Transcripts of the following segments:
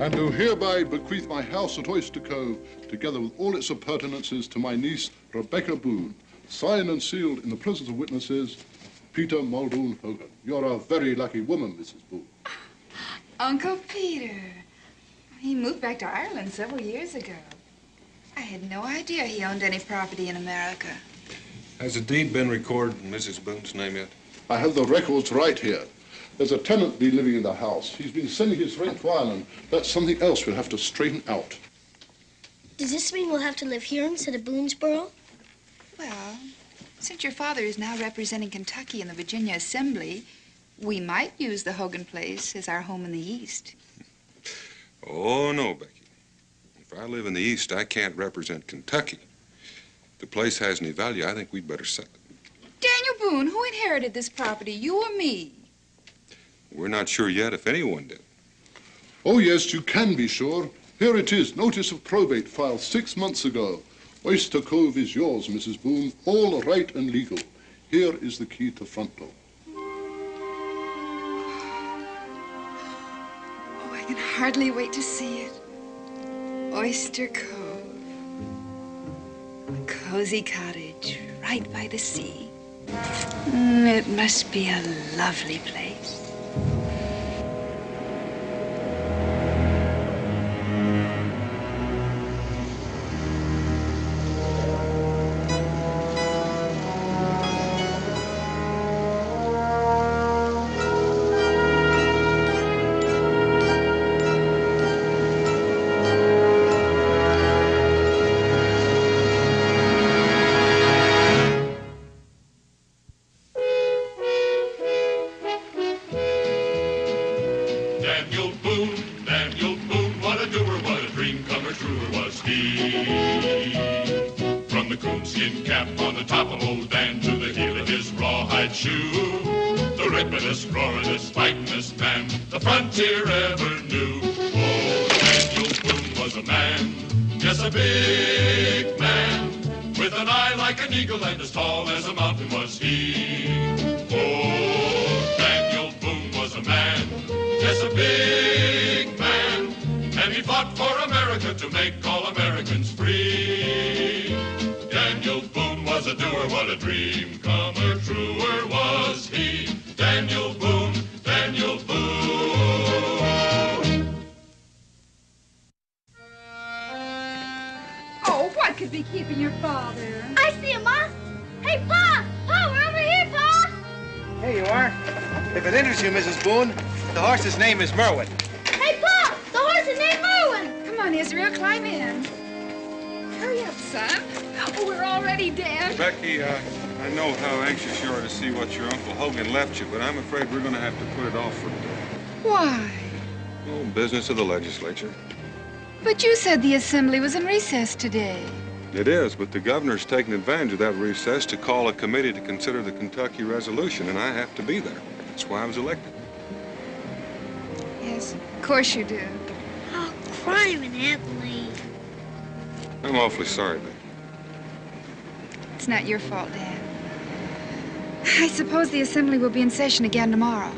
And do hereby bequeath my house at Oyster Cove, together with all its appurtenances, to my niece, Rebecca Boone. Signed and sealed in the presence of witnesses, Peter Muldoon Hogan. You're a very lucky woman, Mrs. Boone. Uncle Peter. He moved back to Ireland several years ago. I had no idea he owned any property in America. Has a deed been recorded in Mrs. Boone's name yet? I have the records right here. There's a tenant been living in the house. He's been sending his rent to Ireland. That's something else we'll have to straighten out. Does this mean we'll have to live here instead of Boonesboro? Well, since your father is now representing Kentucky in the Virginia Assembly, we might use the Hogan place as our home in the East. Oh, no, Becky. If I live in the East, I can't represent Kentucky. If the place has any value, I think we'd better sell it. Daniel Boone, who inherited this property, you or me? We're not sure yet if anyone did. Oh, yes, you can be sure. Here it is, notice of probate filed 6 months ago. Oyster Cove is yours, Mrs. Boone, all right and legal. Here is the key to front door. Oh, I can hardly wait to see it. Oyster Cove. A cozy cottage right by the sea. It must be a lovely place. And as tall as a mountain was he. Oh, Daniel Boone was a man, yes, a big man, and he fought for America to make all Americans free. Daniel Boone was a doer, what a dream comer, truer was he. Daniel Boone, Daniel Boone. Oh, what could be keeping your father? I see him, Ma. Hey, Pa! Pa, we're over here, Pa! Here you are. If it interests you, Mrs. Boone, the horse's name is Merwin. Hey, Pa! The horse is named Merwin! Come on, Israel, climb in. Hurry up, son. Oh, we're all ready, Dan. Becky, I know how anxious you are to see what your Uncle Hogan left you, but I'm afraid we're going to have to put it off for today. Why? Oh, business of the legislature. But you said the assembly was in recess today. It is, but the governor's taken advantage of that recess to call a committee to consider the Kentucky resolution, and I have to be there. That's why I was elected. Yes, of course you do. Oh, crime and Emily. I'm awfully sorry, Becky. It's not your fault, Dan. I suppose the assembly will be in session again tomorrow.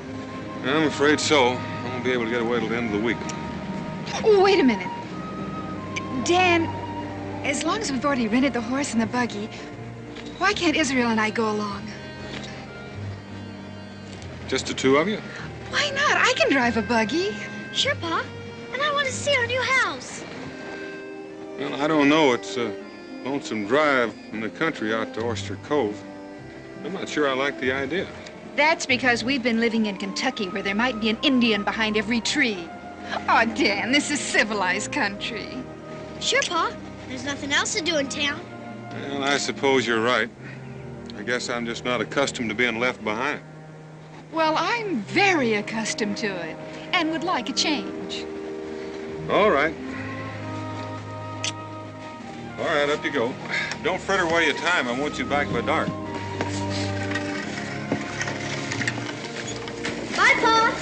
I'm afraid so. I won't be able to get away till the end of the week. Oh, wait a minute. Dan, as long as we've already rented the horse and the buggy, why can't Israel and I go along? Just the two of you? Why not? I can drive a buggy. Sure, Pa. And I want to see our new house. Well, I don't know. It's a lonesome drive in the country out to Oyster Cove. I'm not sure I like the idea. That's because we've been living in Kentucky where there might be an Indian behind every tree. Oh, Dan, this is civilized country. Sure, Pa. There's nothing else to do in town. Well, I suppose you're right. I guess I'm just not accustomed to being left behind. Well, I'm very accustomed to it and would like a change. All right. All right, up you go. Don't fritter away your time. I want you back by dark. Bye, Pa.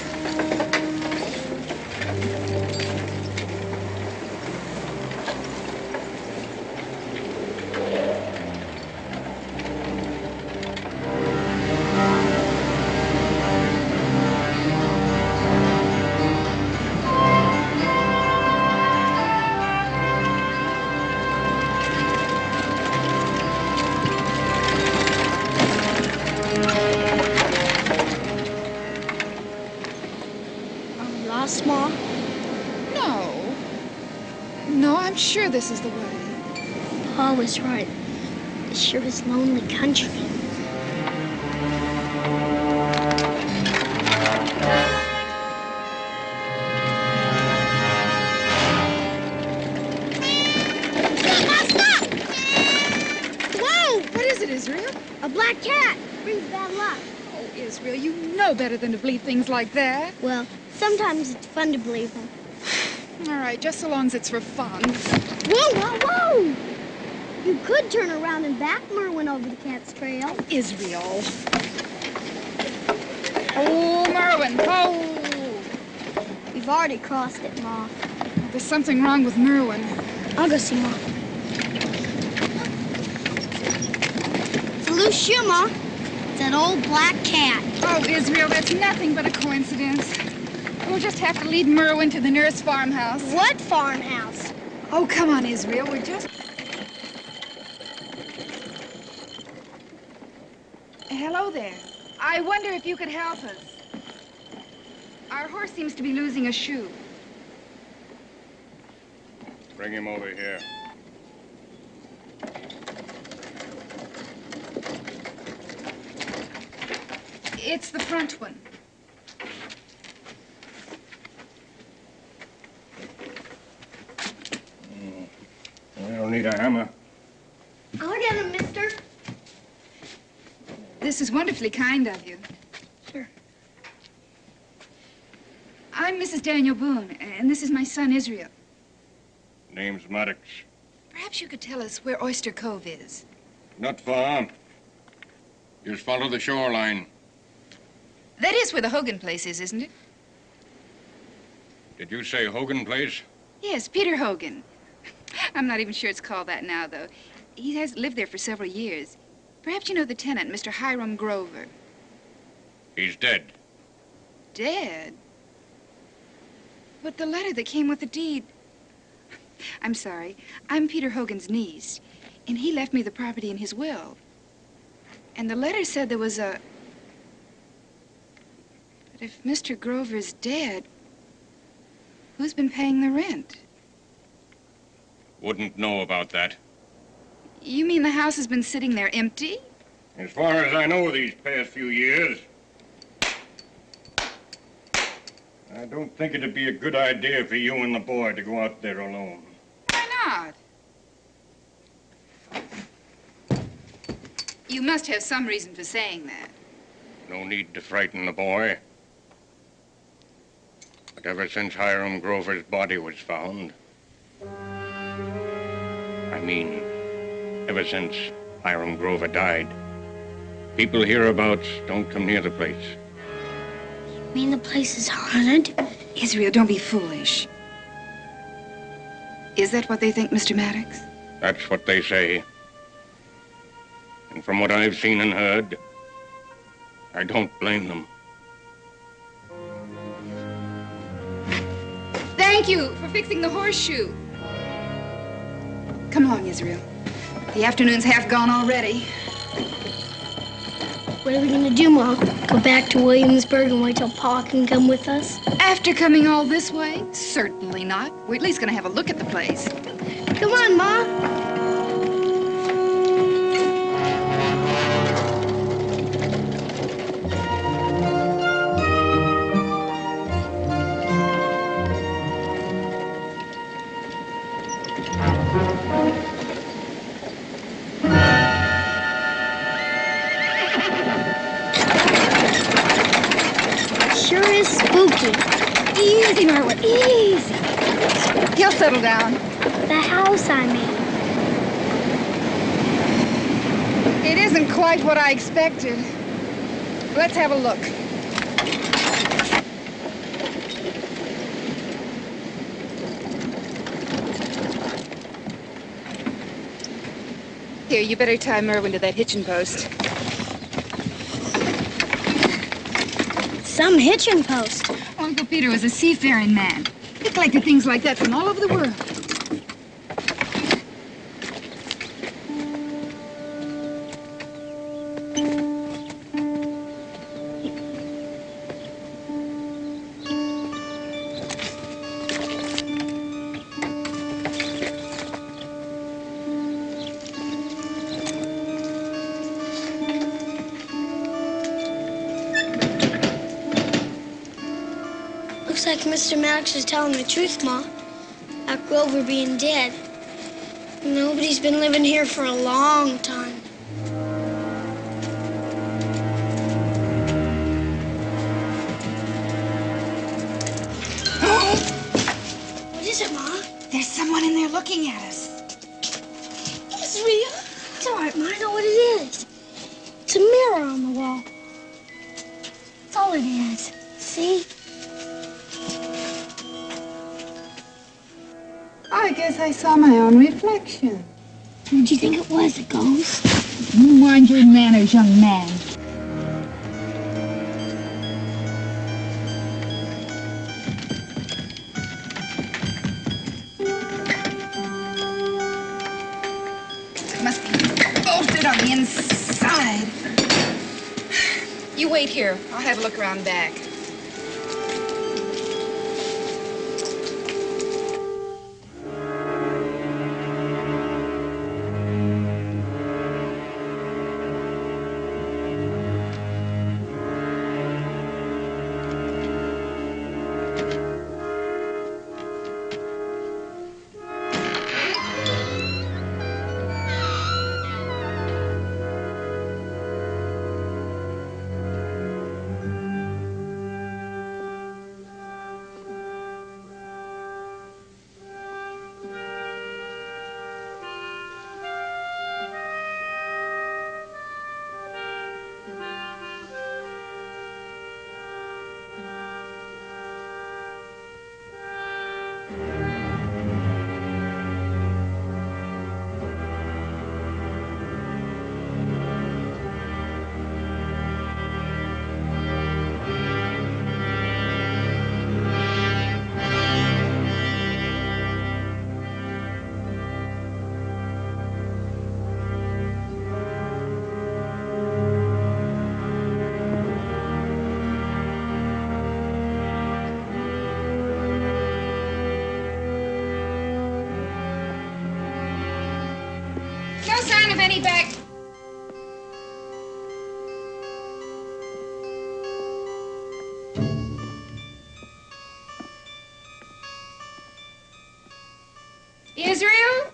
I'm sure this is the way. Pa was right. It sure is lonely country. Stop! Whoa! What is it, Israel? A black cat brings bad luck. Oh, Israel, you know better than to believe things like that. Well, sometimes it's fun to believe them. All right, just so long as it's for fun. Whoa, whoa, whoa! You could turn around and back Merwin over the cat's trail. Israel. Oh, Merwin. Oh. We've already crossed it, Ma. There's something wrong with Merwin. I'll go see Ma. It's a loose shoe, Ma. It's that old black cat. Oh, Israel, that's nothing but a coincidence. We'll just have to lead Merwin to the nearest farmhouse. What farmhouse? Oh, come on, Israel. We're just... Hello there. I wonder if you could help us. Our horse seems to be losing a shoe. Bring him over here. It's the front one. We don't need a hammer. I'll get him, mister. This is wonderfully kind of you. Sure. I'm Mrs. Daniel Boone, and this is my son, Israel. Name's Maddox. Perhaps you could tell us where Oyster Cove is. Not far. Just follow the shoreline. That is where the Hogan place is, isn't it? Did you say Hogan Place? Yes, Peter Hogan. I'm not even sure it's called that now, though. He has lived there for several years. Perhaps you know the tenant, Mr. Hiram Grover. He's dead. Dead? But the letter that came with the deed... I'm sorry. I'm Peter Hogan's niece, and he left me the property in his will. And the letter said there was a... But if Mr. Grover's dead, who's been paying the rent? Wouldn't know about that. You mean the house has been sitting there empty? As far as I know these past few years. I don't think it'd be a good idea for you and the boy to go out there alone. Why not? You must have some reason for saying that. No need to frighten the boy. But ever since Hiram Grover's body was found... I mean, ever since Hiram Grover died, people hereabouts don't come near the place. You mean the place is haunted? Israel, don't be foolish. Is that what they think, Mr. Maddox? That's what they say. And from what I've seen and heard, I don't blame them. Thank you for fixing the horseshoe. Come along, Israel. The afternoon's half gone already. What are we gonna do, Ma? Go back to Williamsburg and wait till Pa can come with us? After coming all this way? Certainly not. We're at least gonna have a look at the place. Come on, Ma. Sure is spooky. Easy, Merwin, easy. He'll settle down. The house, I mean. It isn't quite what I expected. Let's have a look. Here, you better tie Merwin to that hitching post. Some hitching post. Uncle Peter was a seafaring man. He collected things like that from all over the world. Looks like Mr. Maddox is telling the truth, Ma. About Grover being dead. Nobody's been living here for a long time. What is it, Ma? There's someone in there looking at us. It's real. It's all right, Ma. I know what it is. It's a mirror on the wall. That's all it is. See? I guess I saw my own reflection. Who'd you think it was, a ghost? You mind your manners, young man. It must be bolted on the inside. You wait here. I'll have a look around back. No sign of any back. Israel?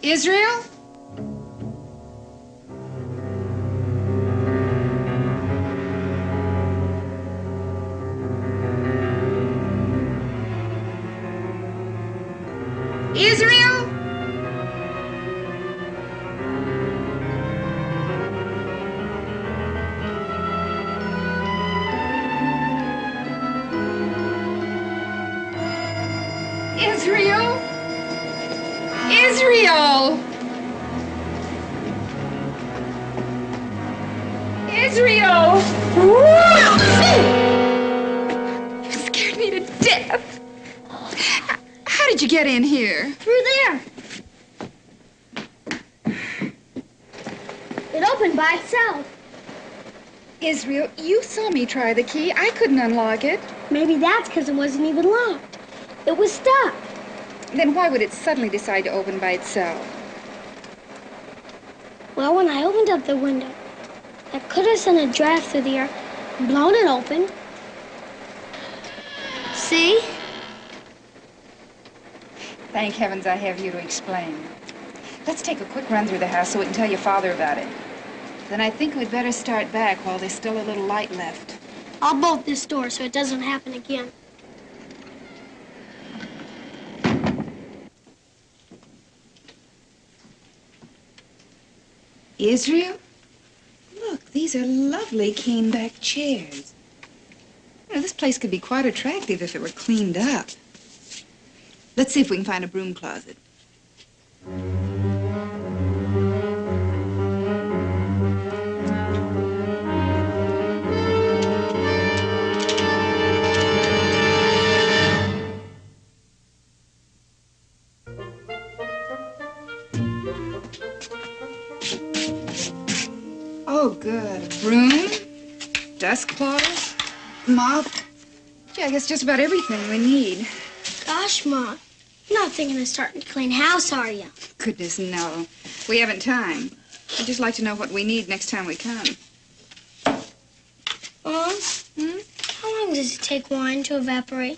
Israel? Israel? Israel? Israel! Israel! You scared me to death. How did you get in here? Through there. It opened by itself. Israel, you saw me try the key. I couldn't unlock it. Maybe that's because it wasn't even locked. It was stuck. Then why would it suddenly decide to open by itself? Well, when I opened up the window, I could have sent a draft through the air and blown it open. See? Thank heavens I have you to explain. Let's take a quick run through the house so we can tell your father about it. Then I think we'd better start back while there's still a little light left. I'll bolt this door so it doesn't happen again. Israel? Look, these are lovely cane-back chairs. You know, this place could be quite attractive if it were cleaned up. Let's see if we can find a broom closet. Oh, good. A broom, dust cloth, mop. Yeah, I guess just about everything we need. Gosh, Ma, you're not thinking of starting to clean house, are you? Goodness, no. We haven't time. I'd just like to know what we need next time we come. Mom? How long does it take wine to evaporate?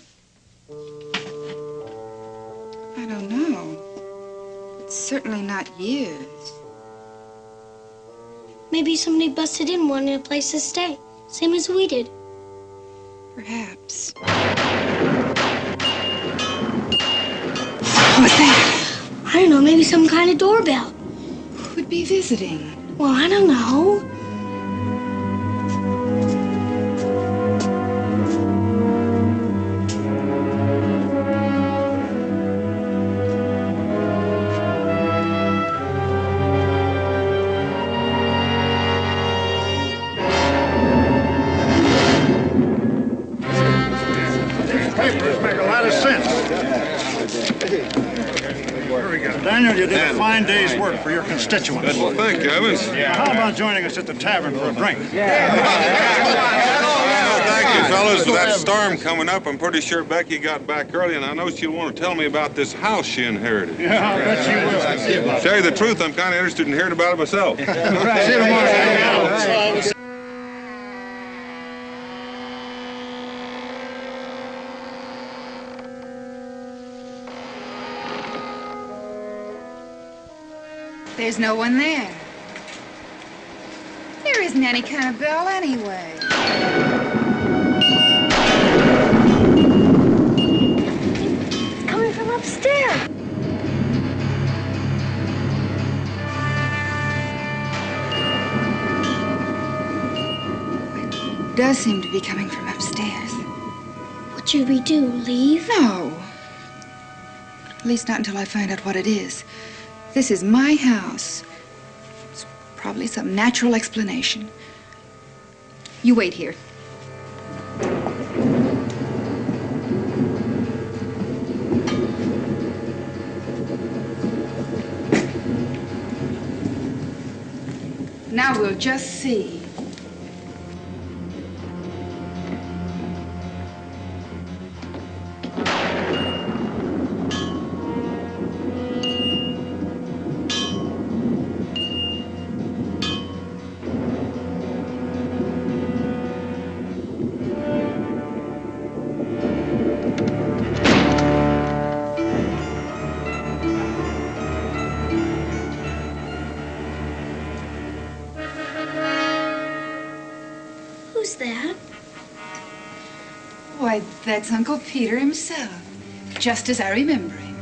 I don't know. It's certainly not years. Maybe somebody busted in wanting a place to stay, same as we did. Perhaps. What's that? I don't know, maybe some kind of doorbell. Who'd be visiting? Well, I don't know. Papers make a lot of sense. Daniel, you did a fine day's work for your constituents. Well, thank you, Evans. How about joining us at the tavern for a drink? Well, thank you, fellas. With that storm coming up, I'm pretty sure Becky got back early, and I know she'll want to tell me about this house she inherited. Yeah, I'll bet you will. To tell you the truth, I'm kind of interested in hearing about it myself. See you tomorrow. There's no one there. There isn't any kind of bell anyway. It's coming from upstairs. It does seem to be coming from upstairs. What should we do, leave? No. At least not until I find out what it is. This is my house. It's probably some natural explanation. You wait here. Now we'll just see. Who's that? Why, that's Uncle Peter himself, just as I remember him.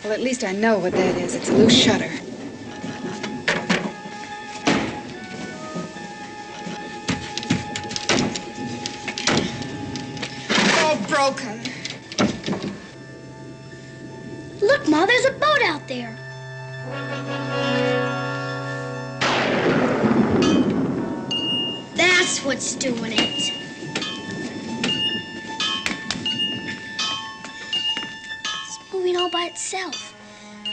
Well, at least I know what that is. It's a loose shutter. All broken. Look, Ma, there's a boat out there. That's what's doing it. It's moving all by itself.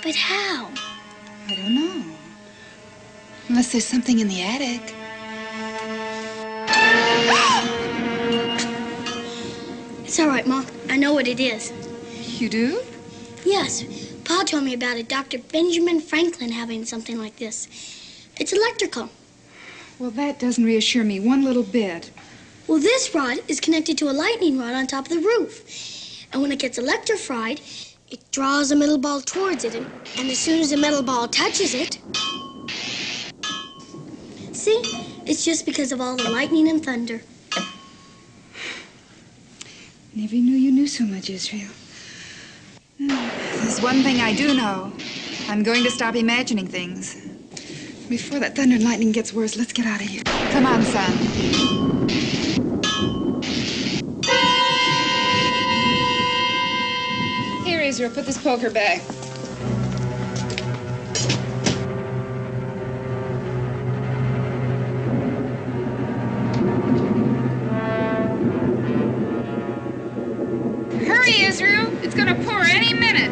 But how? I don't know. Unless there's something in the attic. It's all right, Ma. I know what it is. You do? Yes. Pa told me about it. Dr. Benjamin Franklin having something like this. It's electrical. Well, that doesn't reassure me one little bit. Well, this rod is connected to a lightning rod on top of the roof. And when it gets electrified, it draws a metal ball towards it. And as soon as the metal ball touches it... See? It's just because of all the lightning and thunder. Never knew you knew so much, Israel. There's one thing I do know. I'm going to stop imagining things. Before that thunder and lightning gets worse, let's get out of here. Come on, son. Here, Israel, put this poker back. Hurry, Israel. It's gonna pour any minute.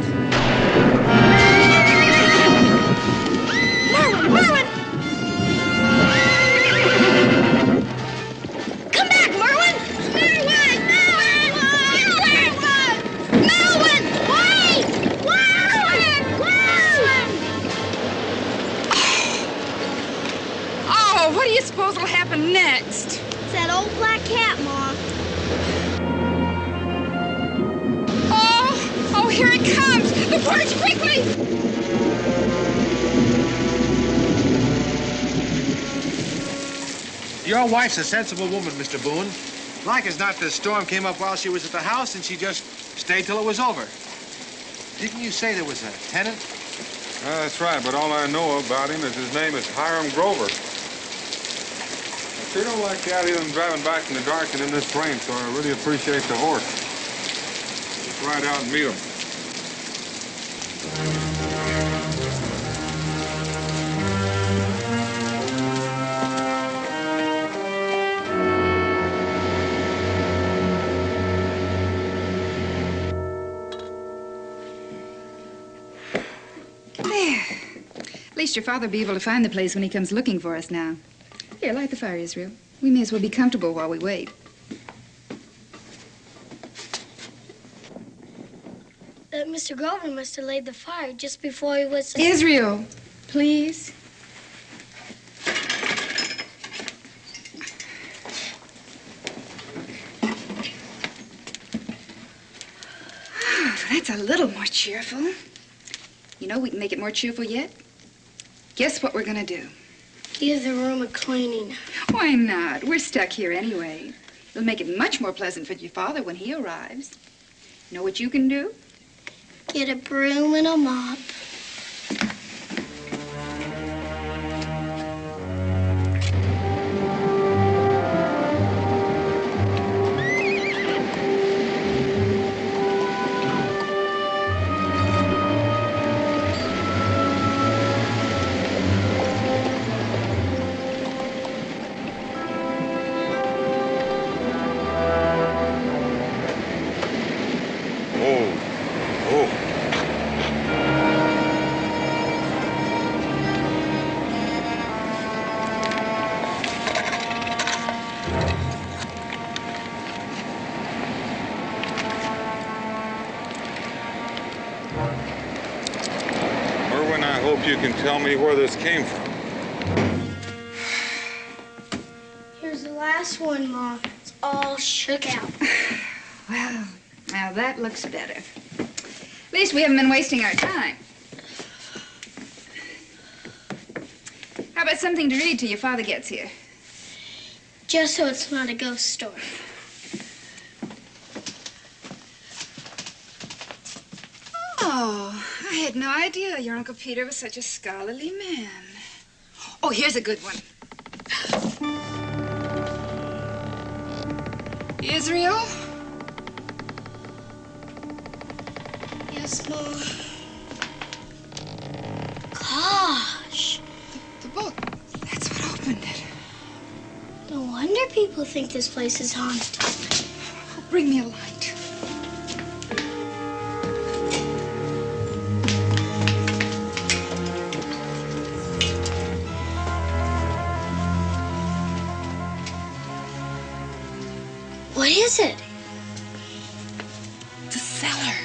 here it comes! The porch, quickly! Your wife's a sensible woman, Mr. Boone. Like as not, the storm came up while she was at the house, and she just stayed till it was over. Didn't you say there was a tenant? That's right, but all I know about him is his name is Hiram Grover. I sure don't like the idea of him driving back in the dark and in this rain, so I really appreciate the horse. Just ride out and meet him. At least your father will be able to find the place when he comes looking for us now. Here, light the fire, Israel. We may as well be comfortable while we wait. Mr. Grover must have laid the fire just before he was... Israel, please. Oh, that's a little more cheerful. You know, we can make it more cheerful yet. Guess what we're gonna do? Give the room a cleaning. Why not? We're stuck here anyway. It'll make it much more pleasant for your father when he arrives. You know what you can do? Get a broom and a mop. You can tell me where this came from. Here's the last one, Ma. It's all shook out. Well, now that looks better. At least we haven't been wasting our time. How about something to read till your father gets here? Just so it's not a ghost story. Oh, I had no idea your Uncle Peter was such a scholarly man. Oh, here's a good one. Israel? Yes, Ma. Gosh. The book. That's what opened it. No wonder people think this place is haunted. Oh, bring me a light. What is it? The cellar.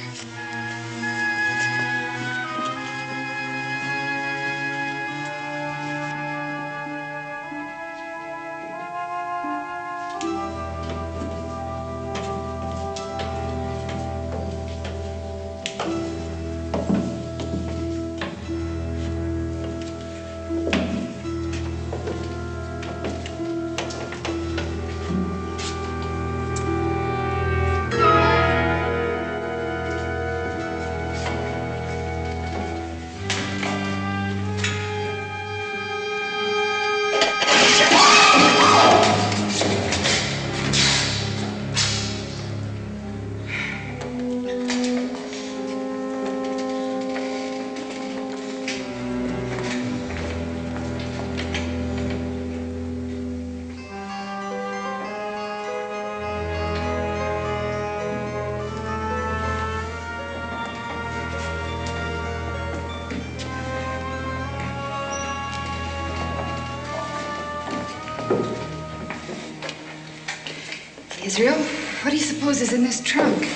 Israel, what do you suppose is in this trunk?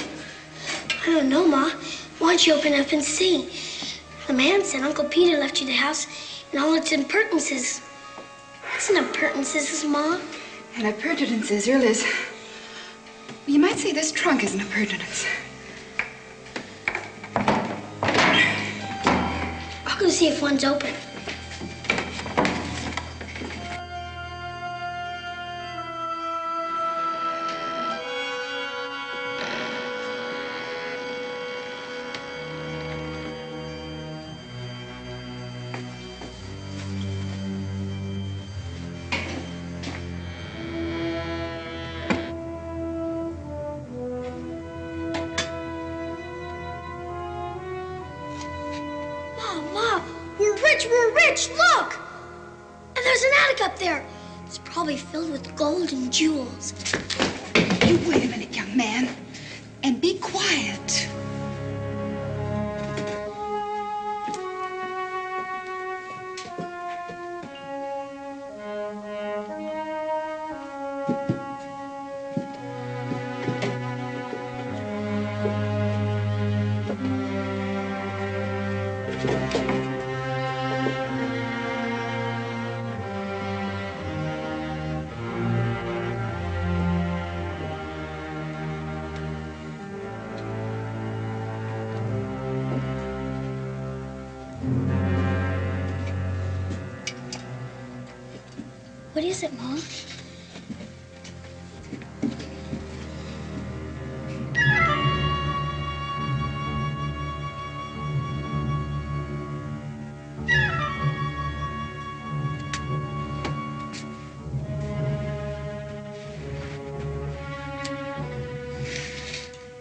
I don't know, Ma. Why don't you open it up and see? The man said Uncle Peter left you the house and all its appurtenances. What's an appurtenances, Ma? An appurtenance, Israel, is... Well, you might say this trunk is an appurtenance. I'll go see if one's open. We're rich, look! And there's an attic up there. It's probably filled with gold and jewels. You wait a minute, young man, and be quiet. What is it, Mom?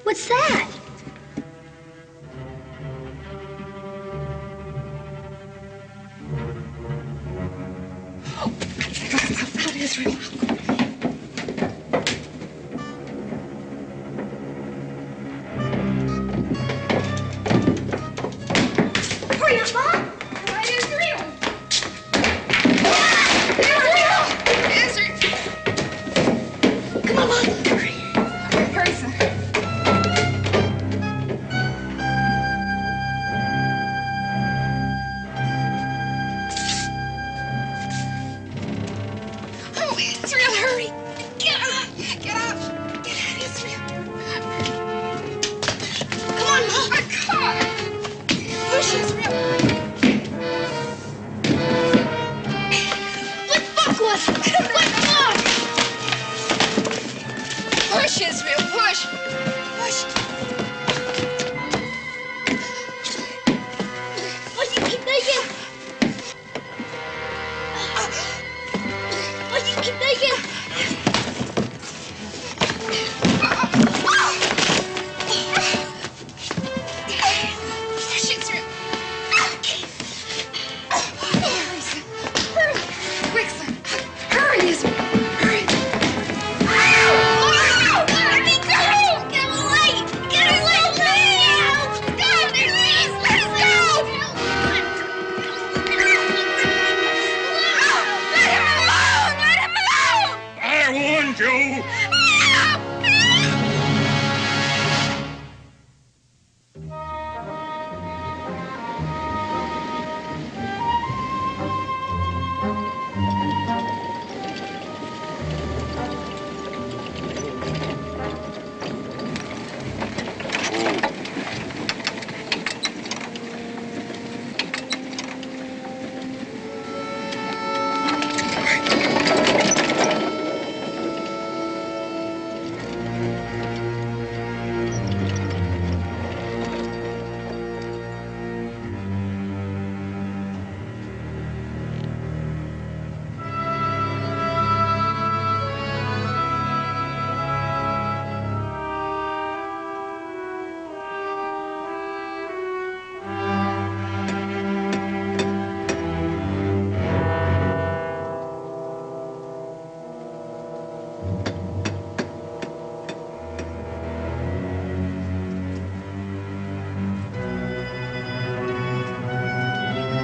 What's that? Israel. Hurry up, Mom! Right, Israel! Israel! Come on, Mom! Hurry. Hurry, son. Israel, hurry! Get up! Get up! Get out, Israel! Come on, Mom! My car! Push, Israel! Let Buckwood! Let Mom! Push, Israel, push! Push! Oh, you keep making! Oh, you keep making! Push, Israel! Hurry, son. Hurry! Quick, son. Hurry, Israel! Hurry! Let me go! Get away! Get away! Go, please! Let us go! Let him alone! Let him alone! I warned you!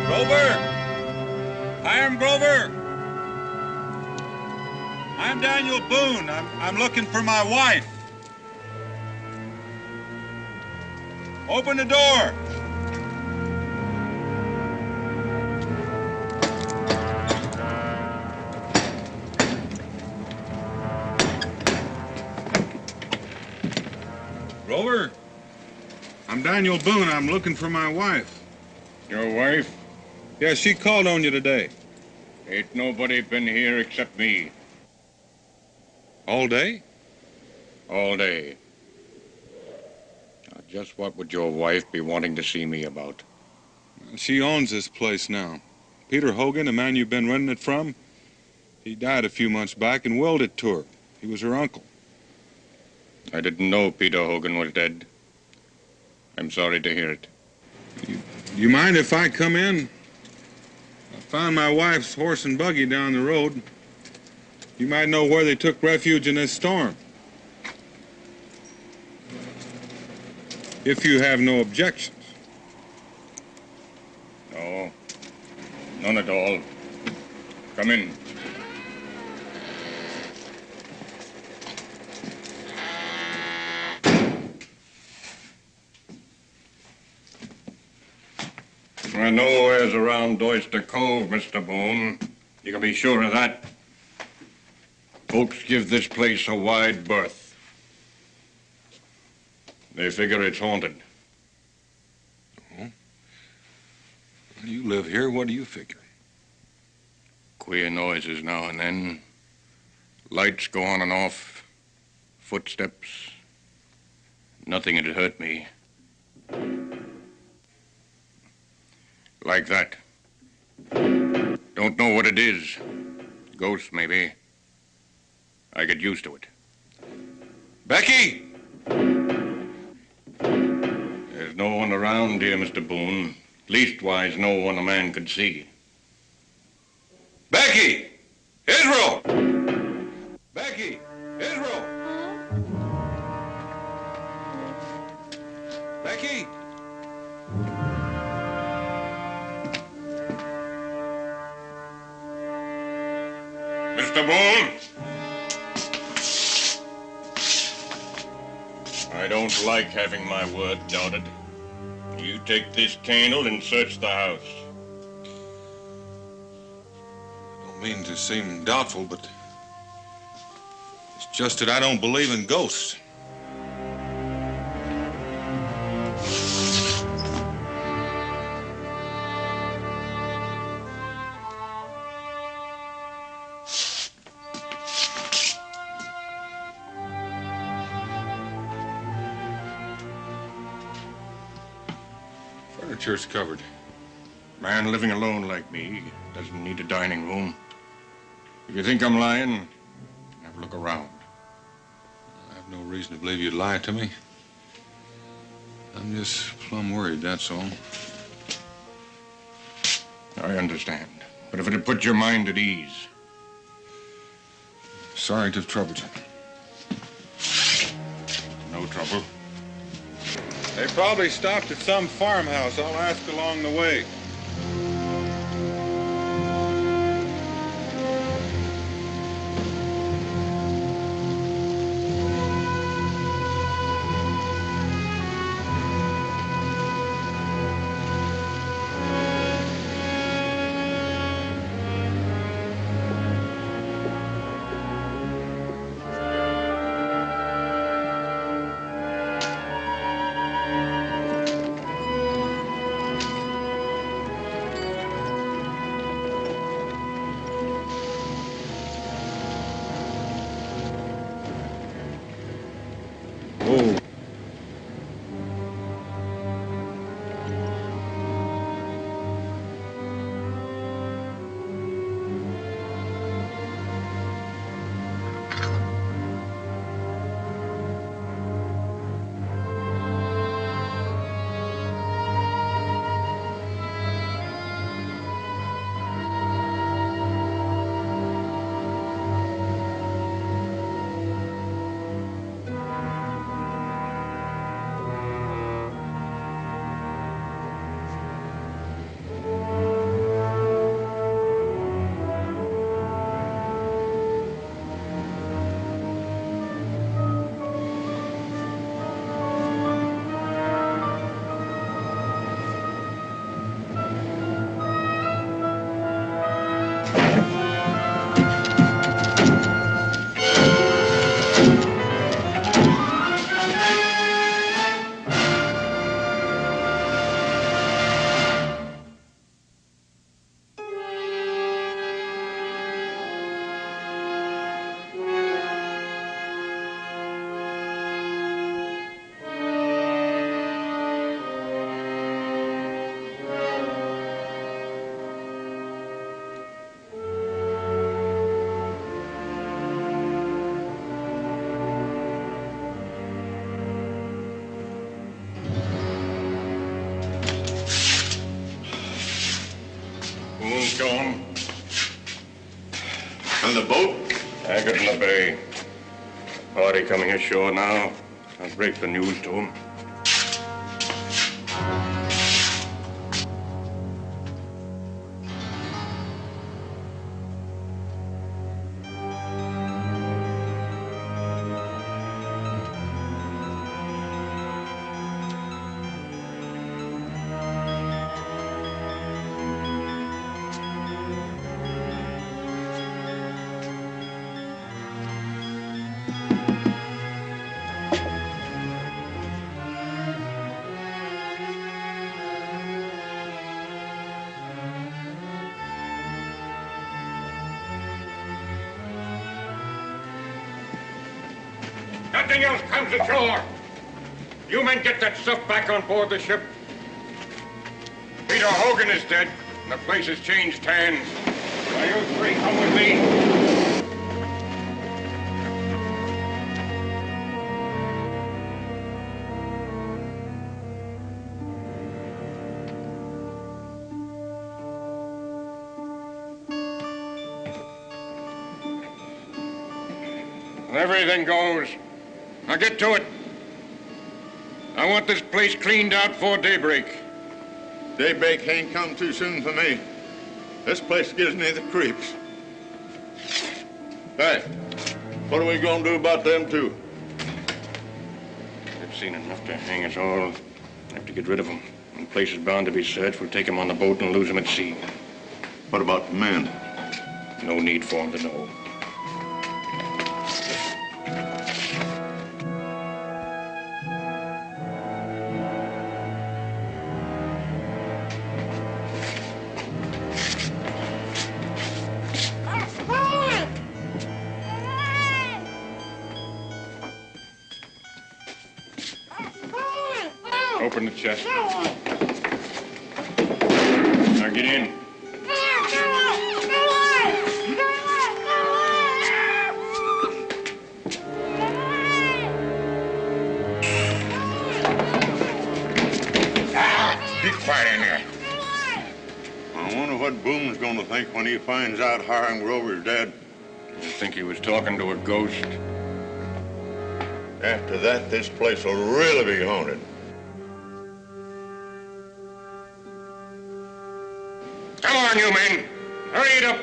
Grover! Hiram Grover! I'm Daniel Boone. I'm looking for my wife. Open the door. Grover? I'm Daniel Boone. I'm looking for my wife. Your wife? Yeah, she called on you today. Ain't nobody been here except me. All day? All day. Now, just what would your wife be wanting to see me about? She owns this place now. Peter Hogan, the man you've been renting it from, he died a few months back and willed it to her. He was her uncle. I didn't know Peter Hogan was dead. I'm sorry to hear it. You mind if I come in? I found my wife's horse and buggy down the road. You might know where they took refuge in this storm. If you have no objections. No, none at all. Come in. I know where's around Oyster Cove, Mr. Boone. You can be sure of that. Folks give this place a wide berth. They figure it's haunted. Oh? You live here, what do you figure? Queer noises now and then. Lights go on and off. Footsteps. Nothing had hurt me. Like that. Don't know what it is. Ghost, maybe. I get used to it. Becky! There's no one around here, Mr. Boone. Leastwise, no one a man could see. Becky! Israel! Becky! Israel! Becky! Mr. Boone! I don't like having my word doubted. You take this candle and search the house. I don't mean to seem doubtful, but it's just that I don't believe in ghosts. Furniture's covered. Man living alone like me doesn't need a dining room. If you think I'm lying, have a look around. I have no reason to believe you'd lie to me. I'm just plumb worried, that's all. I understand. But if it'd put your mind at ease. Sorry to have troubled you. No trouble. They probably stopped at some farmhouse. I'll ask along the way. storm. And the boat? Anchored in the bay. Party coming ashore now. I'll break the news to him. Nothing else comes ashore. You men get that stuff back on board the ship. Peter Hogan is dead, and the place has changed hands. Now you three come with me. Everything goes. Now get to it. I want this place cleaned out before daybreak. Daybreak ain't come too soon for me. This place gives me the creeps. Hey, what are we gonna do about them two? They've seen enough to hang us all. We have to get rid of them. When the place is bound to be searched, we'll take them on the boat and lose them at sea. What about the men? No need for them to know. Open the chest. Now get in. Be quiet in there. I wonder what Boone's gonna think when he finds out Hiram Grover's dead. You think he was talking to a ghost? After that, this place will really be haunted. Come on, you men. Hurry it up.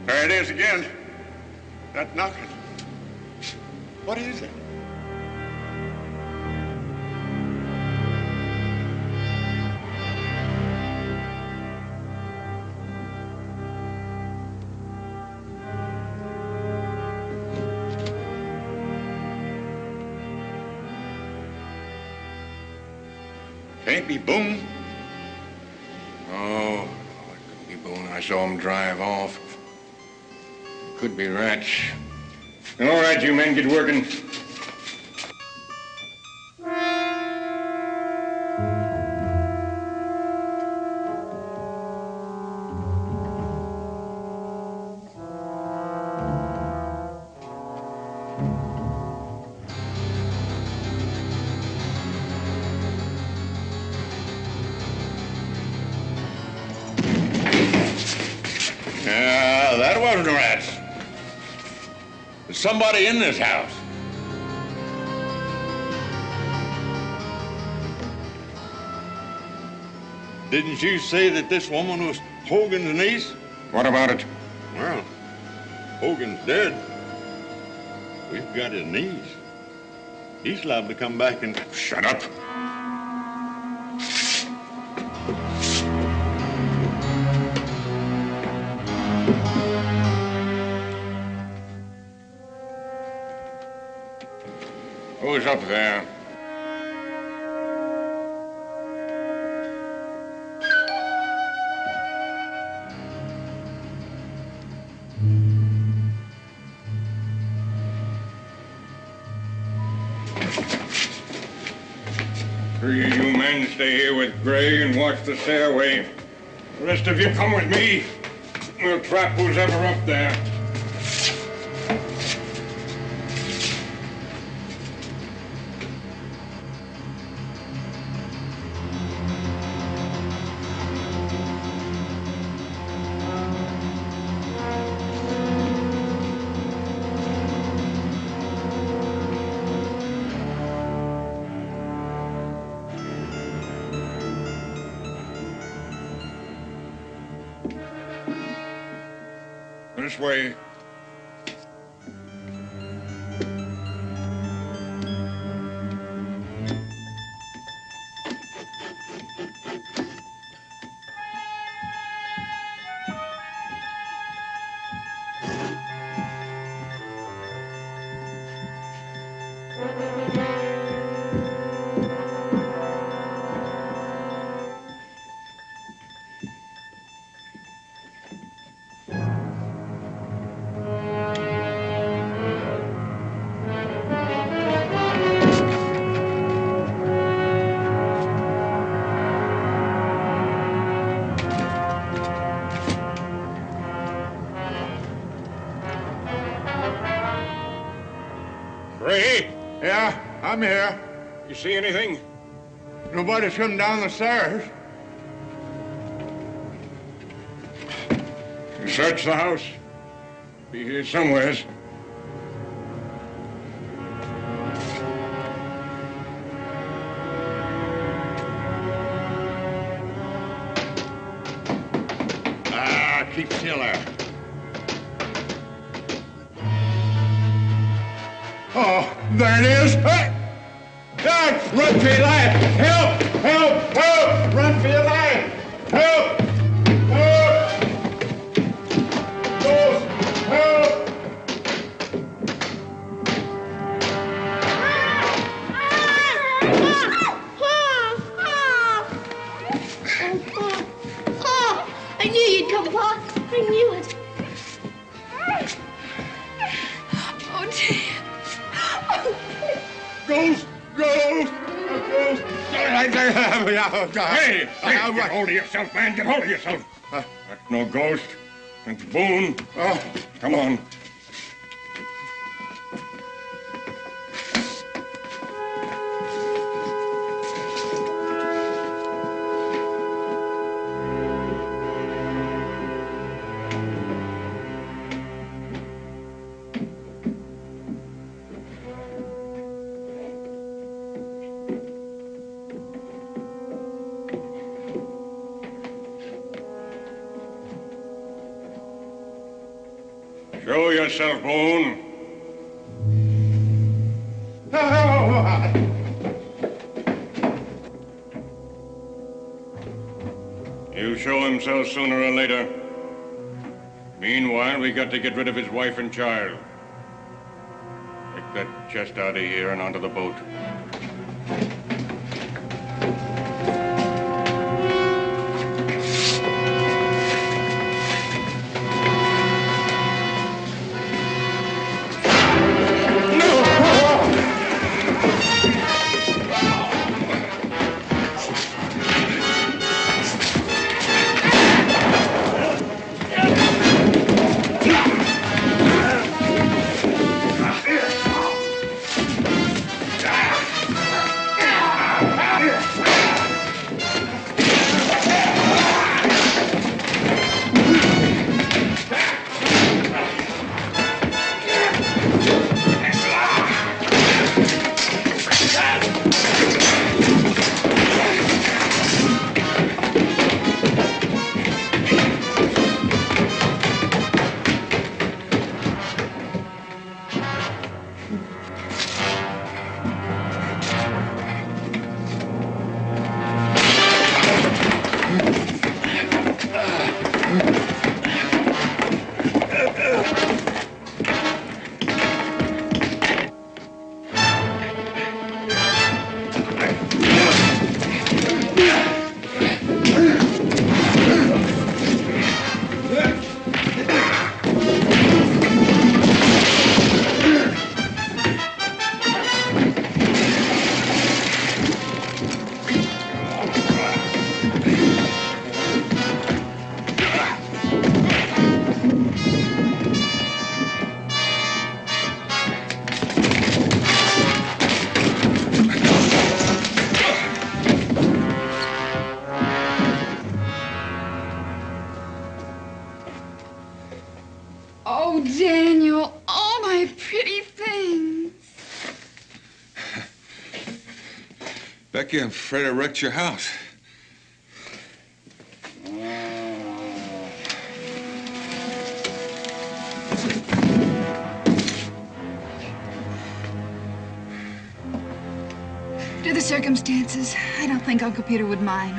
There it is again. That knocking. What is it? Can't be Boone. Oh, it could be Boone. I saw him drive off. Could be rats. All right, you men, get working. That wasn't rats. There's somebody in this house. Didn't you say that this woman was Hogan's niece? What about it? Well, Hogan's dead. We've got his niece. He's liable to come back and... Shut up. Who's up there? Three of you men stay here with Gray and watch the stairway. The rest of you come with me. We'll trap who's ever up there. This way. Ray? Yeah, I'm here. You see anything? Nobody's come down the stairs. You search the house. Be here somewheres. Keep still there. Oh, there it is. Hey! Dad, run for your life! Help! Help! Help! Run for your life! Help! Help! Ghost! Help! I knew you'd come, Pa. I knew it. Oh, dear. Ghost! Ghost! Ghost! Hey! Get hold of yourself, man. Get hold of yourself. That's no ghost. It's Boone. Oh. Come on. Show yourself, Boone. He'll show himself sooner or later. Meanwhile, we got to get rid of his wife and child. Take that chest out of here and onto the boat. Oh, Daniel, all my pretty things. Becky, I'm afraid I wrecked your house. the circumstances, I don't think Uncle Peter would mind.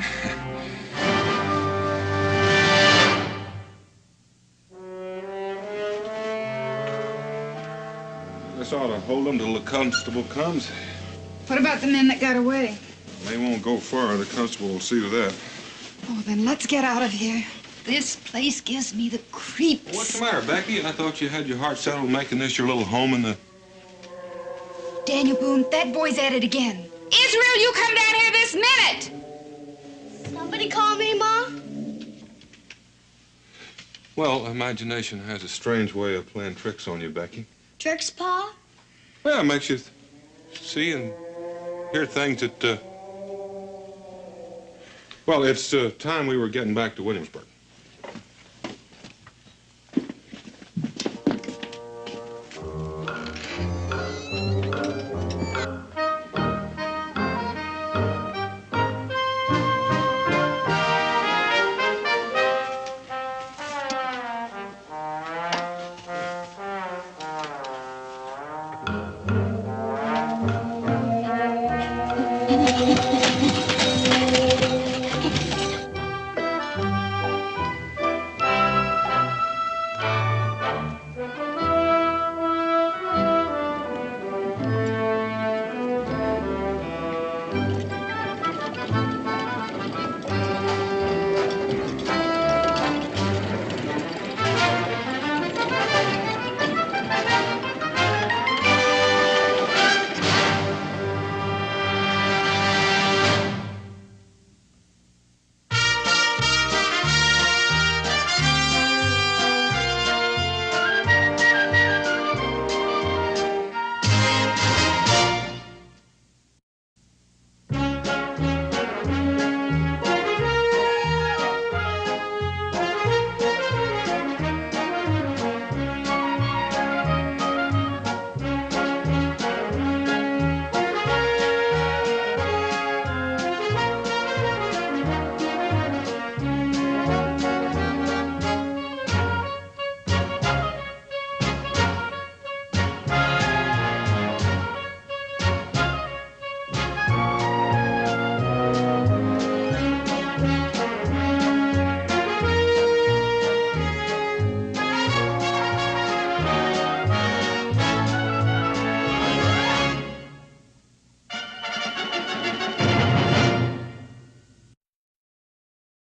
This ought to hold them till the constable comes. What about the men that got away? They won't go far. The constable will see to that. Oh, then let's get out of here. This place gives me the creeps. What's the matter, Becky? I thought you had your heart settled on making this your little home in the... Daniel Boone, that boy's at it again. Israel, you come down here this minute! Somebody call me, Ma? Well, imagination has a strange way of playing tricks on you, Becky. Tricks, Pa? Well, it makes you see and hear things that, Well, it's time we were getting back to Williamsburg.